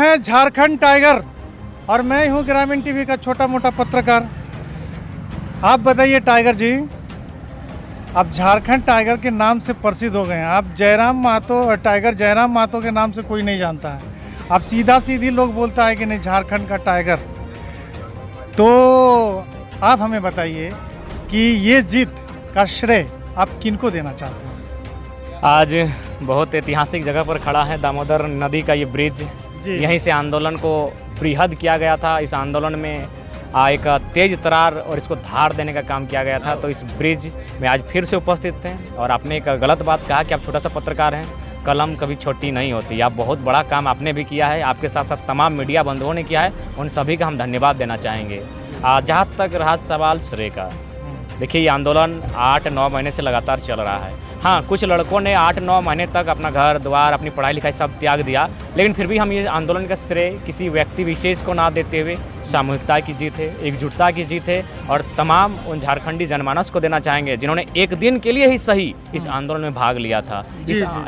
है झारखंड टाइगर और मैं हूं ग्रामीण टीवी का छोटा मोटा पत्रकार। आप बताइए टाइगर जी, आप झारखंड टाइगर के नाम से प्रसिद्ध हो गए हैं। आप जयराम महतो और टाइगर जयराम महतो के नाम से कोई नहीं जानता है। आप सीधा सीधी लोग बोलता है कि नहीं झारखंड का टाइगर। तो आप हमें बताइए कि ये जीत का श्रेय आप किनको देना चाहते हैं? आज बहुत ऐतिहासिक जगह पर खड़ा है। दामोदर नदी का ये ब्रिज, यहीं से आंदोलन को बृहद किया गया था। इस आंदोलन में एक तेज तरार और इसको धार देने का काम किया गया था। तो इस ब्रिज में आज फिर से उपस्थित थे और आपने एक गलत बात कहा कि आप छोटा सा पत्रकार हैं। कलम कभी छोटी नहीं होती। आप बहुत बड़ा काम आपने भी किया है, आपके साथ साथ तमाम मीडिया बंधुओं ने किया है। उन सभी का हम धन्यवाद देना चाहेंगे। जहाँ तक रहा सवाल श्रेय का, देखिए ये आंदोलन 8-9 महीने से लगातार चल रहा है। हाँ, कुछ लड़कों ने 8-9 महीने तक अपना घर द्वार, अपनी पढ़ाई लिखाई सब त्याग दिया, लेकिन फिर भी हम ये आंदोलन का श्रेय किसी व्यक्ति विशेष को ना देते हुए सामूहिकता की जीत है, एकजुटता की जीत है और तमाम उन झारखंडी जनमानस को देना चाहेंगे जिन्होंने एक दिन के लिए ही सही इस आंदोलन में भाग लिया था।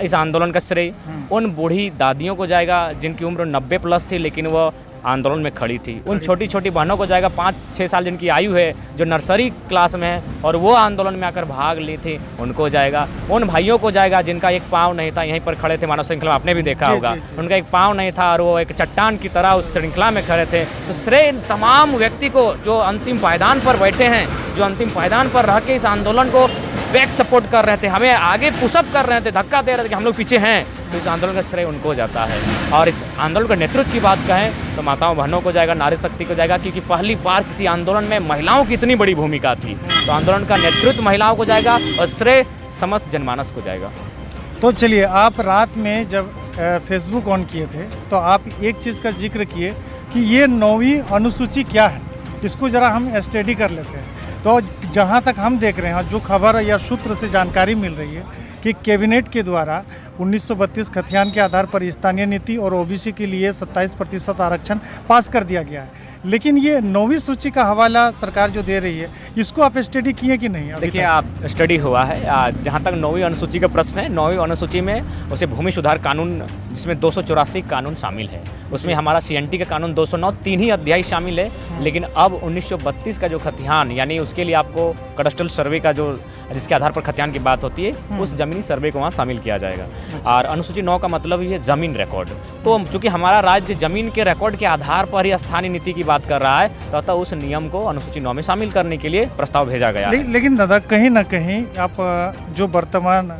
इस आंदोलन का श्रेय उन बूढ़ी दादियों को जाएगा जिनकी उम्र 90+ थी, लेकिन वो आंदोलन में खड़ी थी। उन छोटी छोटी बहनों को जाएगा 5-6 साल जिनकी आयु है, जो नर्सरी क्लास में है और वो आंदोलन में आकर भाग ली थी, उनको जाएगा। उन भाइयों को जाएगा जिनका एक पाँव नहीं था, यहीं पर खड़े थे, मानव श्रृंखला आपने भी देखा होगा, उनका एक पाँव नहीं था और वो एक चट्टान की तरह उस श्रृंखला में खड़े थे। तो श्रेय तमाम व्यक्ति को जो अंतिम पायदान पर बैठे हैं, जो अंतिम पायदान पर रह के इस आंदोलन को बैक सपोर्ट कर रहे थे, हमें आगे पुशअप कर रहे थे, धक्का दे रहे थे कि हम लोग पीछे हैं, तो इस आंदोलन का श्रेय उनको जाता है। और इस आंदोलन का नेतृत्व की बात कहें तो माताओं बहनों को जाएगा, नारी शक्ति को जाएगा, क्योंकि पहली बार किसी आंदोलन में महिलाओं की इतनी बड़ी भूमिका थी। तो आंदोलन का नेतृत्व महिलाओं को जाएगा और श्रेय समस्त जनमानस को जाएगा। तो चलिए, आप रात में जब फेसबुक ऑन किए थे तो आप एक चीज़ का जिक्र किए कि ये 9वीं अनुसूची क्या है, इसको ज़रा हम स्टडी कर लेते हैं। तो जहाँ तक हम देख रहे हैं, जो खबर या सूत्र से जानकारी मिल रही है कि कैबिनेट के द्वारा 1932 खतियान के आधार पर स्थानीय नीति और ओबीसी के लिए 27% आरक्षण पास कर दिया गया है। लेकिन ये 9वीं सूची का हवाला सरकार जो दे रही है, इसको आप स्टडी किए कि नहीं? देखिए, आप स्टडी हुआ है। जहाँ तक 9वीं अनुसूची का प्रश्न है, 9वीं अनुसूची में उसे भूमि सुधार कानून, जिसमें 284 कानून शामिल है, उसमें हमारा CNT का कानून 209 3 ही अध्याय शामिल है। लेकिन अब 1932 का जो खतियान, यानी उसके लिए आपको कडस्ट्रल सर्वे का जो जिसके आधार पर खतियान की बात होती है, उस जमीनी सर्वे को वहाँ शामिल किया जाएगा। और अनुसूची 9 का मतलब ये जमीन रिकॉर्ड। तो चूंकि हमारा राज्य जमीन के रिकॉर्ड के आधार पर ही स्थानीय नीति की बात कर रहा है, तो अतः उस नियम को अनुसूची 9 में शामिल करने के लिए प्रस्ताव भेजा गया। लेकिन दादा, कहीं ना कहीं आप जो वर्तमान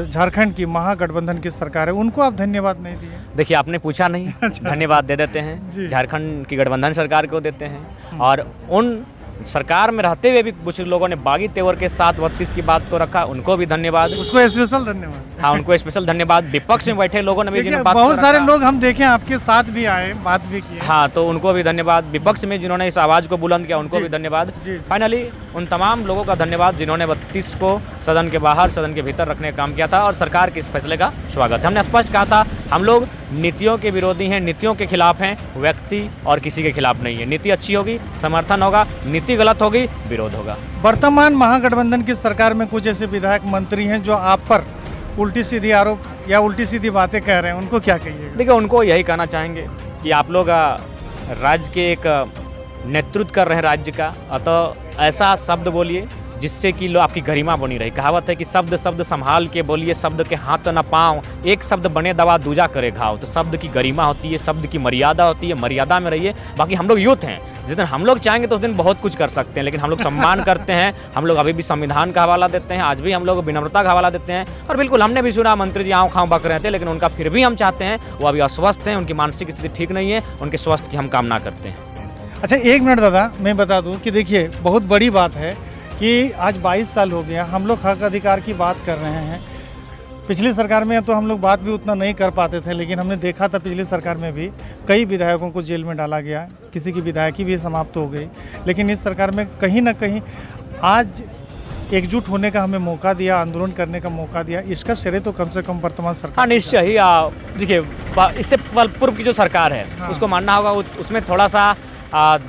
झारखंड की महागठबंधन की सरकार है, उनको आप धन्यवाद नहीं दिए। देखिए, आपने पूछा नहीं, धन्यवाद दे देते हैं। झारखंड की गठबंधन सरकार को देते हैं और उन सरकार में रहते हुए भी कुछ लोगों ने बागी तेवर के साथ 32 की बात को रखा, उनको भी धन्यवाद, उसको स्पेशल धन्यवाद। हाँ, उनको स्पेशल धन्यवाद। विपक्ष में बैठे लोगों ने भी जिन्होंने बहुत सारे लोग हम देखें आपके साथ भी आए, बात भी की। हाँ, तो उनको भी धन्यवाद। विपक्ष में जिन्होंने इस आवाज़ को बुलंद किया, उनको भी धन्यवाद। फाइनली उन तमाम लोगों का धन्यवाद जिन्होंने 32 को सदन के बाहर, सदन के भीतर रखने का काम किया था और सरकार के इस फैसले का स्वागत। हमने स्पष्ट कहा था, हम लोग नीतियों के विरोधी हैं, नीतियों के खिलाफ हैं, व्यक्ति और किसी के खिलाफ नहीं है। नीति अच्छी होगी, समर्थन होगा, नीति गलत होगी, विरोध होगा। वर्तमान महागठबंधन की सरकार में कुछ ऐसे विधायक मंत्री हैं जो आप पर उल्टी सीधी आरोप या उल्टी सीधी बातें कह रहे हैं, उनको क्या कहिएगा? देखिए, उनको यही कहना चाहेंगे कि आप लोग राज्य के एक नेतृत्व कर रहे हैं राज्य का, अतः ऐसा शब्द बोलिए जिससे कि लो आपकी गरिमा बनी रहे। कहावत है कि शब्द शब्द संभाल के बोलिए, शब्द के हाथ न पाँव, एक शब्द बने दवा दूजा करे घाव। तो शब्द की गरिमा होती है, शब्द की मर्यादा होती है, मर्यादा में रहिए। बाकी हम लोग यूथ हैं, जिस दिन हम लोग चाहेंगे तो उस दिन बहुत कुछ कर सकते हैं, लेकिन हम लोग सम्मान करते हैं। हम लोग अभी भी संविधान का हवाला देते हैं, आज भी हम लोग विनम्रता का हवाला देते हैं। और बिल्कुल, हमने भी सुना मंत्री जी आँव खाँव बक रहे थे, लेकिन उनका फिर भी हम चाहते हैं, वो अभी अस्वस्थ हैं, उनकी मानसिक स्थिति ठीक नहीं है, उनके स्वास्थ्य की हम कामना करते हैं। अच्छा, 1 मिनट दादा, मैं बता दूँ कि देखिए, बहुत बड़ी बात है कि आज 22 साल हो गया, हम लोग हक अधिकार की बात कर रहे हैं। पिछली सरकार में तो हम लोग बात भी उतना नहीं कर पाते थे, लेकिन हमने देखा था पिछली सरकार में भी कई विधायकों को जेल में डाला गया, किसी की विधायकी भी समाप्त हो गई। लेकिन इस सरकार में कहीं ना कहीं आज एकजुट होने का हमें मौका दिया, आंदोलन करने का मौका दिया, इसका श्रेय तो कम से कम वर्तमान सरकार। हाँ, निश्चय ही। देखिए, इससे पूर्व की जो सरकार है, उसको मानना होगा, उसमें थोड़ा सा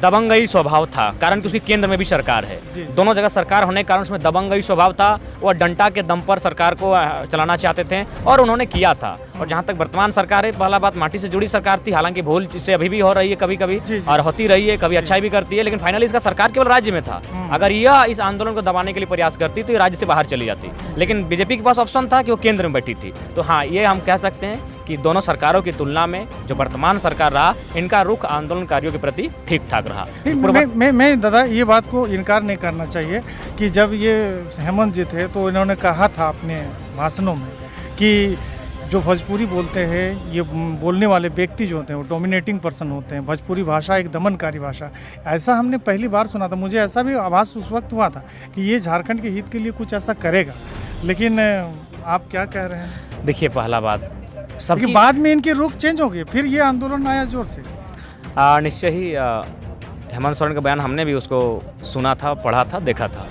दबंगई स्वभाव था, कारण कि उसकी केंद्र में भी सरकार है, दोनों जगह सरकार होने के कारण उसमें दबंगई स्वभाव था। वो डंडा के दम पर सरकार को चलाना चाहते थे और उन्होंने किया था। और जहाँ तक वर्तमान सरकार है, पहला बात माटी से जुड़ी सरकार थी, हालांकि भूल इससे अभी भी हो रही है कभी कभी और होती रही है, कभी अच्छाई भी करती है, लेकिन फाइनली इसका सरकार केवल राज्य में था। अगर यह इस आंदोलन को दबाने के लिए प्रयास करती तो ये राज्य से बाहर चली जाती, लेकिन बीजेपी के पास ऑप्शन था कि वो केंद्र में बैठी थी। तो हाँ, ये हम कह सकते हैं कि दोनों सरकारों की तुलना में जो वर्तमान सरकार रहा, इनका रुख आंदोलनकारियों के प्रति ठीक ठाक रहा। मैं दादा ये बात को इनकार नहीं करना चाहिए कि जब ये हेमंत जी थे तो इन्होंने कहा था अपने भाषणों में कि जो भोजपुरी बोलते हैं, ये बोलने वाले व्यक्ति जो होते हैं वो डोमिनेटिंग पर्सन होते हैं, भोजपुरी भाषा एक दमनकारी भाषा। ऐसा हमने पहली बार सुना था, मुझे ऐसा भी आभास उस वक्त हुआ था कि ये झारखंड के हित के लिए कुछ ऐसा करेगा, लेकिन आप क्या कह रहे हैं? देखिए, पहला बात सबके बाद में इनके रुख चेंज हो गए, फिर ये आंदोलन आया जोर से। निश्चय ही हेमंत सोरेन का बयान हमने भी उसको सुना था, पढ़ा था, देखा था,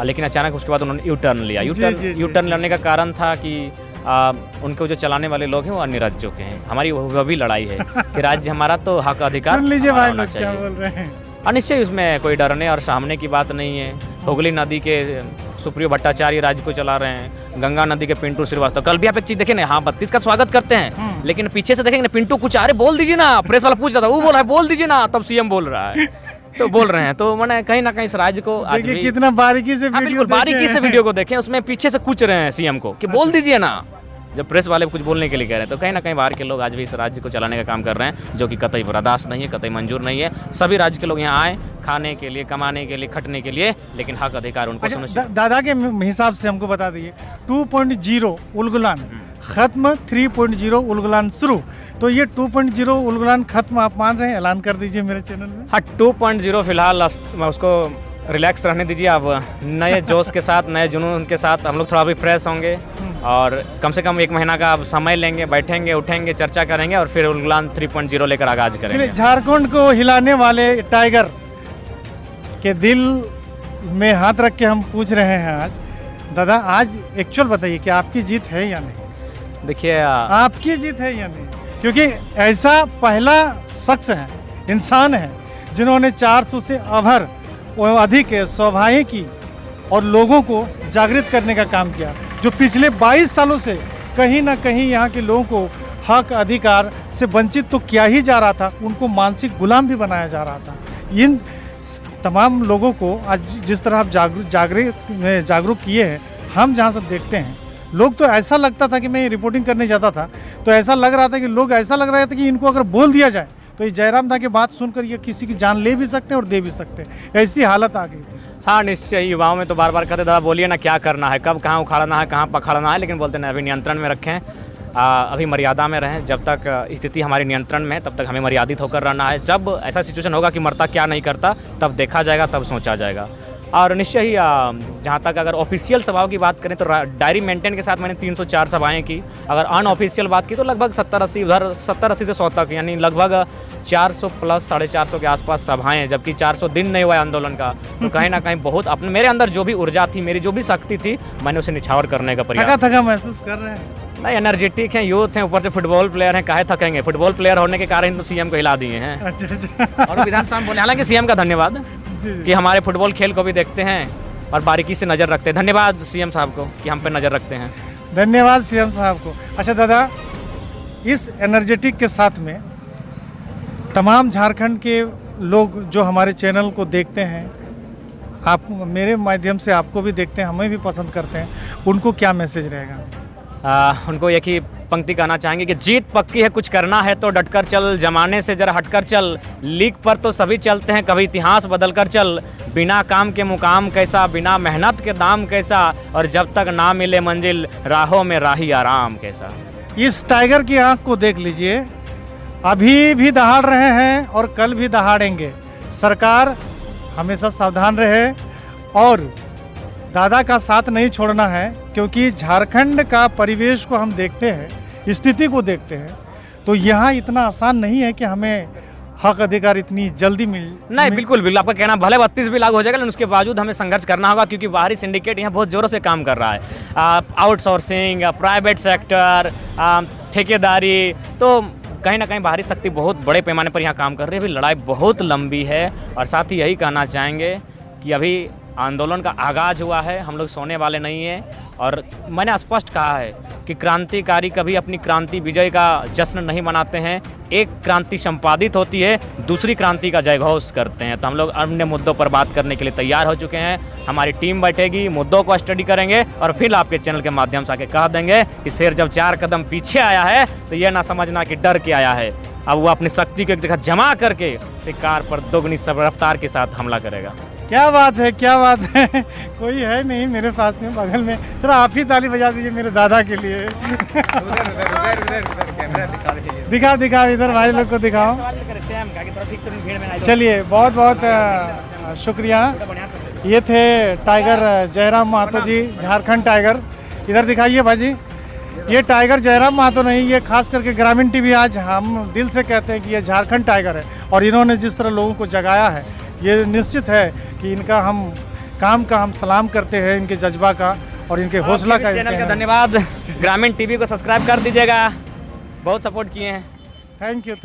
लेकिन अचानक उसके बाद उन्होंने यू टर्न लिया। यू टर्न लेने का कारण था कि उनको जो चलाने वाले लोग हैं वो अन्य राज्यों के हैं। हमारी वह भी लड़ाई है कि राज्य हमारा तो हक अधिकार सुन लीजिए भाई होना लोग क्या बोल रहे हैं। निश्चय इसमें कोई डरने और सामने की बात नहीं है। हुगली नदी के सुप्रियो भट्टाचार्य राज्य को चला रहे हैं, गंगा नदी के पिंटू श्रीवास्तव। कल भी आप एक चीज देखें ना, हाँ 32 का स्वागत करते हैं, लेकिन पीछे से देखेंगे ना, पिंटू कुछ अरे बोल दीजिए ना, प्रेस वाला पूछ रहा था, वो बोल रहा है बोल दीजिए ना, तब सीएम बोल रहा है, तो बोल रहे हैं। तो मैंने कहीं ना कहीं इस राज्य को आज भी कितना बारीकी से बिल्कुल बारीकी से वीडियो को देखें, उसमें पीछे से पूछ रहे हैं सीएम को कि बोल दीजिए ना, जब प्रेस वाले कुछ बोलने के लिए कह रहे हैं। तो कहीं ना कहीं बाहर के लोग आज भी इस राज्य को चलाने का काम कर रहे हैं, जो कि कतई बर्दाश्त नहीं है, कतई मंजूर नहीं है। सभी राज्य के लोग यहाँ आए खाने के लिए, कमाने के लिए, खटने के लिए, लेकिन हक अधिकार उनको सुनिश्चित। दादा के हिसाब से हमको बता दीजिए, 2.0 उलगुलान खत्म, 3.0 उलगुलान शुरू। तो ये 2.0 उलगुलान खत्म आप मान रहे हैं? ऐलान कर दीजिए मेरे चैनल में। हाँ, 2.0 फिलहाल उसको रिलैक्स रहने दीजिए। अब नए जोश के साथ, नए जुनून के साथ हम लोग थोड़ा भी फ्रेश होंगे और कम से कम 1 महीना का समय लेंगे, बैठेंगे, उठेंगे, चर्चा करेंगे और फिर उलगुलान 3.0 लेकर आगाज करेंगे। झारखंड को हिलाने वाले टाइगर के दिल में हाथ रख के हम पूछ रहे हैं आज, दादा आज एक्चुअल बताइए कि आपकी जीत है या नहीं? देखिए, आपकी जीत है या नहीं? क्योंकि ऐसा पहला शख्स है, इंसान है, जिन्होंने 400 से अधिक सभाएं की और लोगों को जागृत करने का काम किया, जो पिछले 22 सालों से कहीं ना कहीं यहाँ के लोगों को हक अधिकार से वंचित तो किया ही जा रहा था, उनको मानसिक गुलाम भी बनाया जा रहा था। इन तमाम लोगों को आज जिस तरह आप जागरूक किए हैं, हम जहाँ से देखते हैं, लोग तो ऐसा लगता था कि मैं रिपोर्टिंग करने जाता था तो ऐसा लग रहा था कि लोग ऐसा लग रहा था कि इनको अगर बोल दिया जाए तो ये जयराम दा की बात सुनकर ये किसी की जान ले भी सकते हैं और दे भी सकते हैं, ऐसी हालत आ गई। हाँ निश्चय, युवाओं में तो बार बार कहते दादा बोलिए ना क्या करना है, कब कहाँ उखाड़ना है, कहाँ पकड़ना है, लेकिन बोलते हैं अभी नियंत्रण में रखें, अभी मर्यादा में रहें। जब तक स्थिति हमारी नियंत्रण में है तब तक हमें मर्यादित होकर रहना है। जब ऐसा सिचुएशन होगा कि मरता क्या नहीं करता, तब देखा जाएगा, तब सोचा जाएगा। और निश्चय ही जहाँ तक अगर ऑफिशियल सभाओं की बात करें तो डायरी मेंटेन के साथ मैंने 304 सभाएं की। अगर अनऑफिशियल बात की तो लगभग 70-80 उधर 70-80 से 100 तक, यानी लगभग 400 प्लस 450 के आसपास सभाएं, जबकि 400 दिन नहीं हुआ आंदोलन का। तो कहीं ना कहीं बहुत अपने मेरे अंदर जो भी ऊर्जा थी, मेरी जो भी शक्ति थी, मैंने उसे निछावर करने का प्रयास। थका महसूस कर रहे हैं? नहीं, एनर्जेटिक हैं, यूथ हैं, ऊपर से फुटबॉल प्लेयर हैं, काहे थकेंगे? फुटबॉल प्लेयर होने के कारण तो सीएम को हिला दिए हैं। अच्छा। और विधानसभा में बोले, हालांकि सीएम का धन्यवाद कि हमारे फुटबॉल खेल को भी देखते हैं और बारीकी से नज़र रखते हैं। धन्यवाद सीएम साहब को कि हम पे नज़र रखते हैं। धन्यवाद सीएम साहब को। अच्छा दादा, इस एनर्जेटिक के साथ में तमाम झारखंड के लोग जो हमारे चैनल को देखते हैं, आप मेरे माध्यम से आपको भी देखते हैं, हमें भी पसंद करते हैं, उनको क्या मैसेज रहेगा? उनको एक ही पंक्ति कहना चाहेंगे कि जीत पक्की है, कुछ करना है तो डटकर चल, जमाने से जरा हटकर चल, लीक पर तो सभी चलते हैं, कभी इतिहास बदल कर चल, बिना काम के मुकाम कैसा, बिना मेहनत के दाम कैसा, और जब तक ना मिले मंजिल राहों में राही आराम कैसा। इस टाइगर की आंख को देख लीजिए, अभी भी दहाड़ रहे हैं और कल भी दहाड़ेंगे। सरकार हमेशा सावधान रहे और दादा का साथ नहीं छोड़ना है, क्योंकि झारखंड का परिवेश को हम देखते हैं, स्थिति को देखते हैं, तो यहाँ इतना आसान नहीं है कि हमें हक अधिकार इतनी जल्दी नहीं। बिल्कुल बिल्कुल, आपका कहना भले 32 भी लागू हो जाएगा, लेकिन उसके बावजूद हमें संघर्ष करना होगा, क्योंकि बाहरी सिंडिकेट यहाँ बहुत जोरों से काम कर रहा है। आउटसोर्सिंग, प्राइवेट सेक्टर, ठेकेदारी, तो कहीं ना कहीं बाहरी शक्ति बहुत बड़े पैमाने पर यहाँ काम कर रही है। अभी लड़ाई बहुत लंबी है और साथ ही यही कहना चाहेंगे कि अभी आंदोलन का आगाज़ हुआ है, हम लोग सोने वाले नहीं हैं। और मैंने स्पष्ट कहा है कि क्रांतिकारी कभी अपनी क्रांति विजय का जश्न नहीं मनाते हैं। एक क्रांति संपादित होती है, दूसरी क्रांति का जयघोष करते हैं। तो हम लोग अन्य मुद्दों पर बात करने के लिए तैयार हो चुके हैं। हमारी टीम बैठेगी, मुद्दों को स्टडी करेंगे और फिर आपके चैनल के माध्यम से आके कह देंगे कि शेर जब 4 कदम पीछे आया है तो ये ना समझना कि डर के आया है। अब वो अपनी शक्ति को एक जगह जमा करके शिकार पर दोगुनी रफ्तार के साथ हमला करेगा। क्या बात है, क्या बात है। कोई है नहीं मेरे पास में बगल में, चलो आप ही ताली बजा दीजिए मेरे दादा के लिए। दिखाओ इधर भाई लोग को दिखाओ। चलिए बहुत बहुत शुक्रिया। ये थे टाइगर जयराम महतो जी, झारखंड टाइगर। इधर दिखाइए भाजी। ये टाइगर जयराम महतो नहीं, ये खास करके ग्रामीण टीवी आज हम दिल से कहते हैं कि ये झारखंड टाइगर है। और इन्होंने जिस तरह लोगों को जगाया है, ये निश्चित है कि इनका हम काम का हम सलाम करते हैं, इनके जज्बा का और इनके हौसला का। चैनल का धन्यवाद। ग्रामीण टीवी को सब्सक्राइब कर दीजिएगा, बहुत सपोर्ट किए हैं। Thank you.